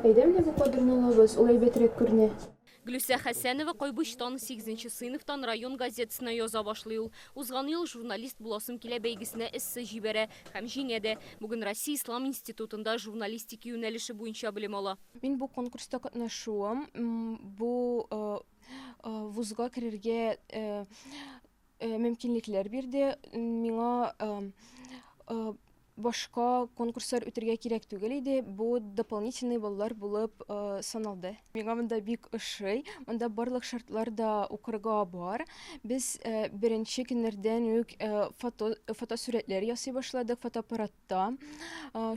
Әйдәм дә бу кадерне алабыз, ул әйбәтрәк күренә. Гүлсә Хәсәнова Койбыштан 8 сыйныфтан район газетасына яза башлый ул. Узган ел журналист буласым килә бәйгесенә эссе җибәрә һәм җиңә дә. Бүген Россия Ислам институтында журналистика юнәлеше буенча белем ала. Мин бу конкурста катнашуым, бу вузга керергә мөмкинлекләр бирде. Миңа башка конкурслар үтәргә кирәк түгел иде. Бу дополнительный баллар булып саналды. Миңа монда бик ошый. Монда барлык шартлар да укырга бар. Без беренче көннәрдән үк фотосурәтләр ясый башладык фотоаппаратта.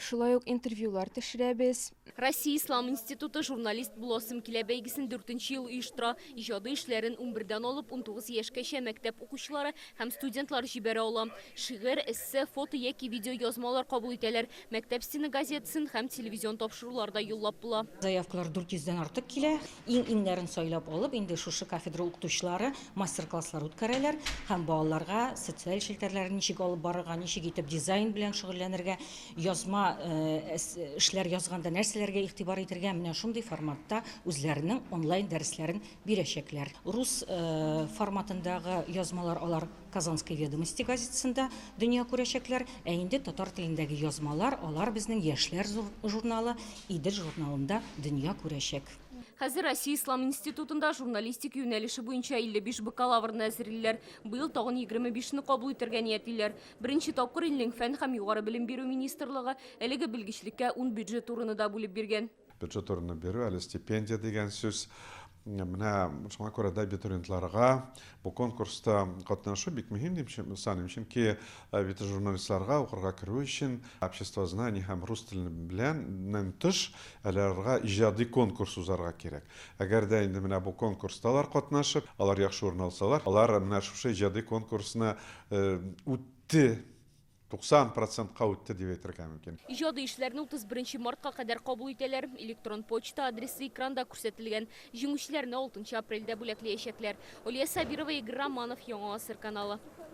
Шулай ук интервьюлар төшерәбез. Россия Ислам институты журналист буласым килә бәйгесен 4-нче ел оештыра. Иҗади эшләрен 11-дән алып 19 яшькәчә мәктәп укучылары һәм студентлар җибәрә ала. Шигырь, эссе, фото яки видео язмалар кабул итәләр. Мәктәп стены газетасын һәм телевизион тапшыруларда юллап була. Заявкалар 400-дән артык килә. Иң-иңнәрен сайлап алып, инде шушы кафедра укытучылары мастер-класслар үткәрәләр һәм балаларга социаль челтәрләрне ничек алып барырга, ничек итеп дизайн белән шөгыльләнергә, язма эшләр язганда нәрсәләргә игътибар итәргә, менә шундый форматта үзләренең онлайн дәресләрен бирәчәкләр. Рус форматындагы язмалар алар Казанской ведомости газетасында дөнья күрәчәкләр, ә инде татар телендәге язмалар алар безнең яшьләр журналы Идел журналында дөнья күрәчәк. Хәзер Россия Ислам институтында журналистика юнәлеше буенча 55 бакалаврны әзерлиләр. Быел тагын 25-не кабул итәргә ниятлиләр. Беренче тапкыр илнең фән һәм югары белем бирү министрлыгы әлеге белгечлеккә 10 бюджет урыны да бүлеп биргән. Бюджет урыны бирү, әле стипендия дигән сүз. Менә шуңа күрә дә абитуриентларга бу конкурста катнашу бик мөһим дип саныйм. Чөнки бит журналистларга укырга керү өчен общество знаний һәм рус теле белән тыш аларга иҗади конкурс узарга кирәк. Әгәр дә инде менә бу конкурста алар катнашып, алар яхшы урын алсалар, алар менә шушы иҗади конкурсны үтте 90% үтте дип әйтергә мөмкин. Иҗади эшләрне 31 мартка кадәр кабул итәләр. Электрон почта адресы экранда күрсәтелгән. Җиңүчеләрне 6 апрельдә бүләкләячәкләр. Олия Сабирова, Игорь Романов, Яңа Асыр каналы.